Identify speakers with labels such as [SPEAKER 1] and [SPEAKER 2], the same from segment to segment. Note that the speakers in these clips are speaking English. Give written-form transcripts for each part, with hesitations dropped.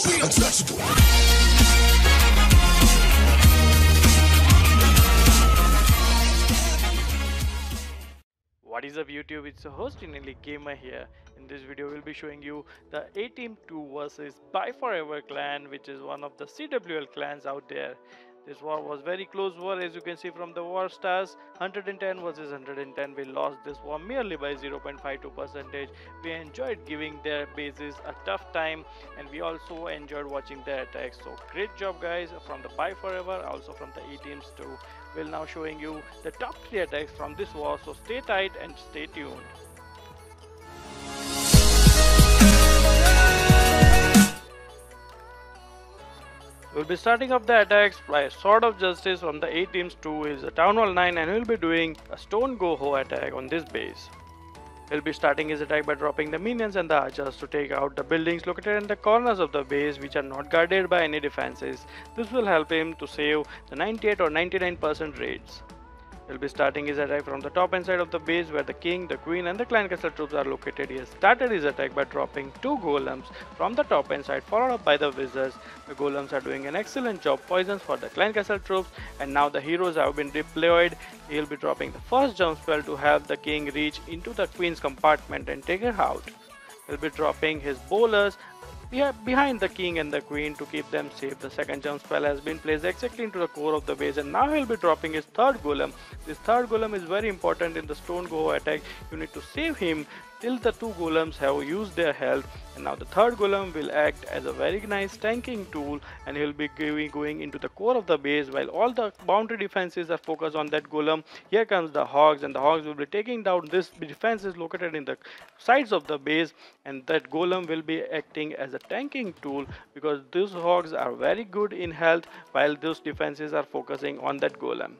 [SPEAKER 1] untouchable.
[SPEAKER 2] What is up YouTube, it's your host Inelli Gamer here. In this video we'll be showing you the A Team 2 versus Buy Forever clan, which is one of the CWL clans out there. This war was very close war, as you can see from the war stars. 110 versus 110. We lost this war merely by 0.52%. We enjoyed giving their bases a tough time, and we also enjoyed watching their attacks. So great job guys from the Buy Forever, also from the A Teams too. We'll now showing you the top 3 attacks from this war, so stay tight and stay tuned. We'll be starting off the attacks by Sword of Justice from the A Teams 2. Is a Town Hall 9 and he'll be doing a Stone Go-Ho attack on this base. He'll be starting his attack by dropping the minions and the archers to take out the buildings located in the corners of the base which are not guarded by any defenses. This will help him to save the 98 or 99% raids. He'll be starting his attack from the top end side of the base where the king, the queen and the clan castle troops are located. He has started his attack by dropping 2 golems from the top end side, followed up by the wizards. The golems are doing an excellent job poisons for the clan castle troops, and now the heroes have been deployed. He'll be dropping the first jump spell to help the king reach into the queen's compartment and take her out. He'll be dropping his bowlers behind the king and the queen to keep them safe. The second jump spell has been placed exactly into the core of the base, and now he'll be dropping his third golem. This third golem is very important in the Stone Go attack. You need to save him till the 2 golems have used their health, and now the third golem will act as a very nice tanking tool, and he'll be going into the core of the base while all the boundary defenses are focused on that golem. Here comes the hogs, and the hogs will be taking down this defenses located in the sides of the base, and that golem will be acting as a tanking tool because those hogs are very good in health while those defenses are focusing on that golem.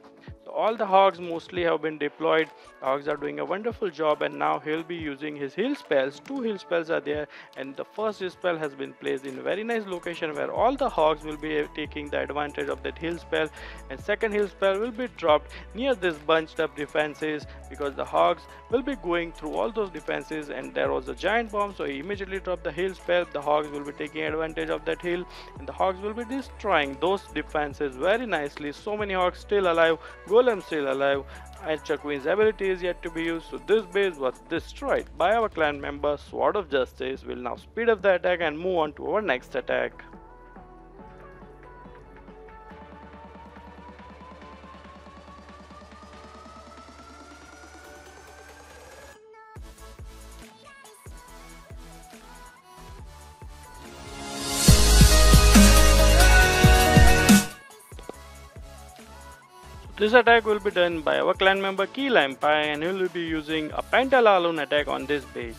[SPEAKER 2] So all the hogs mostly have been deployed. The hogs are doing a wonderful job, and now he'll be using his heal spells. 2 heal spells are there, and the first heal spell has been placed in a very nice location where all the hogs will be taking the advantage of that heal spell, and second heal spell will be dropped near this bunched up defenses because the hogs will be going through all those defenses, and there was a giant bomb, so he immediately dropped the heal spell. The hogs will be taking advantage of that heal, and the hogs will be destroying those defenses very nicely. So many hogs still alive, golem still alive. Archer Queen's ability is yet to be used, so this base was destroyed by our clan member Sword of Justice. We'll now speed up the attack and move on to our next attack. This attack will be done by our clan member Key Lime Pie, and he will be using a Pentala attack on this base.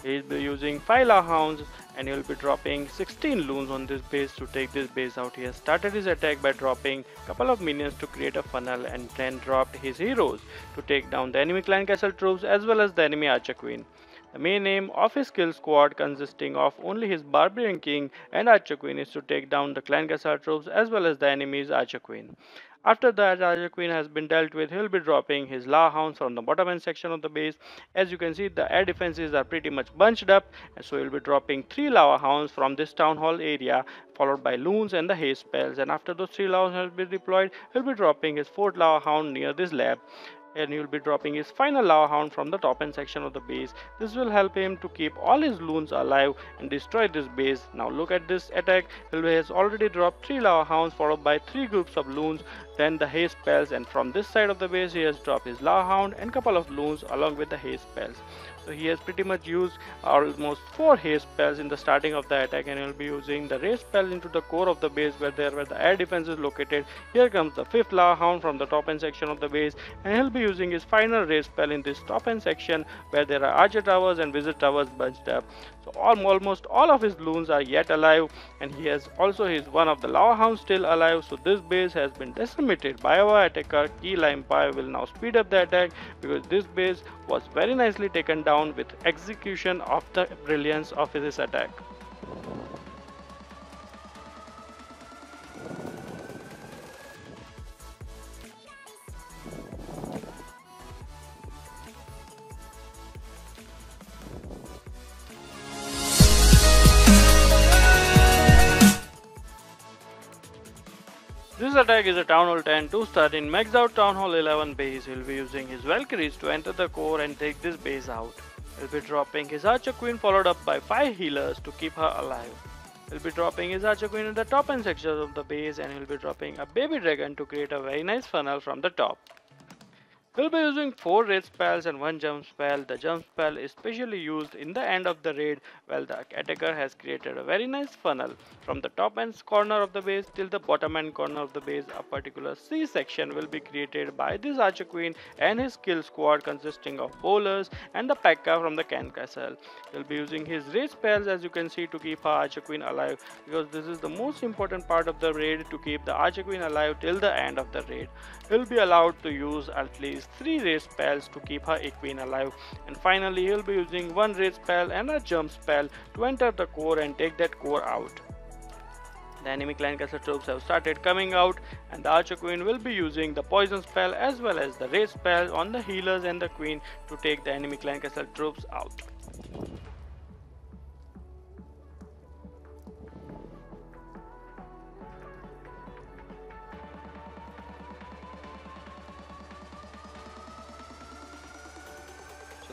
[SPEAKER 2] He will be using 5 La Hounds, and he will be dropping 16 loons on this base to take this base out. He has started his attack by dropping a couple of minions to create a funnel, and then dropped his heroes to take down the enemy clan castle troops as well as the enemy Archer Queen. The main aim of his kill squad, consisting of only his Barbarian King and Archer Queen, is to take down the clan castle troops as well as the enemy's Archer Queen. After that Archer Queen has been dealt with, he'll be dropping his La Hounds from the bottom end section of the base. As you can see, the air defenses are pretty much bunched up, and so he'll be dropping 3 Lava Hounds from this town hall area, followed by loons and the haste spells. And after those 3 Lava Hounds have been deployed, he'll be dropping his 4th Lava Hound near this lab, and he will be dropping his final Lava Hound from the top end section of the base. This will help him to keep all his loons alive and destroy this base. Now look at this attack. He has already dropped 3 Lava Hounds followed by 3 groups of loons, then the haste spells, and from this side of the base he has dropped his Lava Hound and couple of loons along with the haste spells. So he has pretty much used almost 4 haste spells in the starting of the attack, and he will be using the raise spell into the core of the base where the air defense is located. Here comes the 5th Lava Hound from the top end section of the base, and he'll be using his final raise spell in this top end section where there are archer towers and wizard towers bunched up. So almost all of his loons are yet alive, and he has also one of the Lava Hounds still alive. So this base has been decimated by our attacker Key Lime Pie. Will now speed up the attack because this base was very nicely taken down with execution of the brilliance of this attack. attack is a Town Hall 10 2-star. In maxed out Town Hall 11 base, he'll be using his Valkyries to enter the core and take this base out. He'll be dropping his Archer Queen followed up by 5 healers to keep her alive. He'll be dropping his Archer Queen in the top end sections of the base, and he'll be dropping a Baby Dragon to create a very nice funnel from the top. We'll be using 4 raid spells and 1 jump spell. The jump spell is specially used in the end of the raid, while the attacker has created a very nice funnel. From the top end corner of the base till the bottom end corner of the base, a particular C section will be created by this Archer Queen and his kill squad consisting of bowlers and the P.E.K.K.A from the Can Castle. He'll be using his raid spells, as you can see, to keep our Archer Queen alive, because this is the most important part of the raid, to keep the Archer Queen alive till the end of the raid. He'll be allowed to use at least 3 raid spells to keep her queen alive, and finally he'll be using 1 raid spell and a jump spell to enter the core and take that core out. The enemy clan castle troops have started coming out, and the Archer Queen will be using the poison spell as well as the raid spell on the healers and the queen to take the enemy clan castle troops out.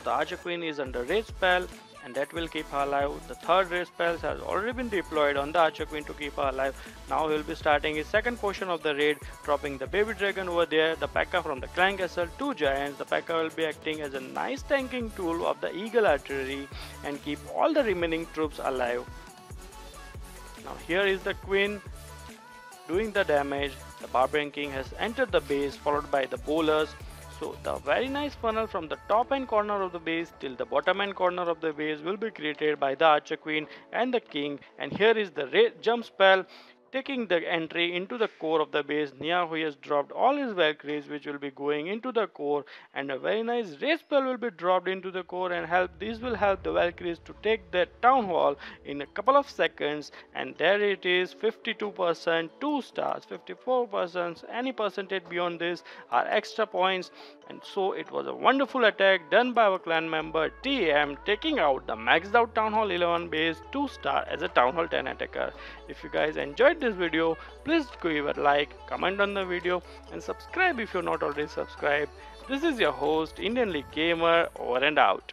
[SPEAKER 2] The Archer Queen is under raid spell, and that will keep her alive. The third raid spell has already been deployed on the Archer Queen to keep her alive. Now he will be starting his second portion of the raid, dropping the Baby Dragon over there, the P.E.K.K.A from the Clan Castle, 2 giants. The P.E.K.K.A will be acting as a nice tanking tool of the Eagle Artillery and keep all the remaining troops alive. Now here is the Queen doing the damage. The Barbarian King has entered the base, followed by the bowlers. So the very nice funnel from the top end corner of the base till the bottom end corner of the base will be created by the Archer Queen and the King. And here is the jump spell taking the entry into the core of the base. Niyahu has dropped all his Valkyries, which will be going into the core, and a very nice raid spell will be dropped into the core, and these will help the Valkyries to take that town hall in a couple of seconds. And there it is, 52%, 2 stars, 54%, any percentage beyond this are extra points. And so it was a wonderful attack done by our clan member TM, taking out the maxed out Town Hall 11 base 2 star as a Town Hall 10 attacker. If you guys enjoyed this video, please give a like, comment on the video, and subscribe if you're not already subscribed. This is your host, Indian League Gamer, over and out.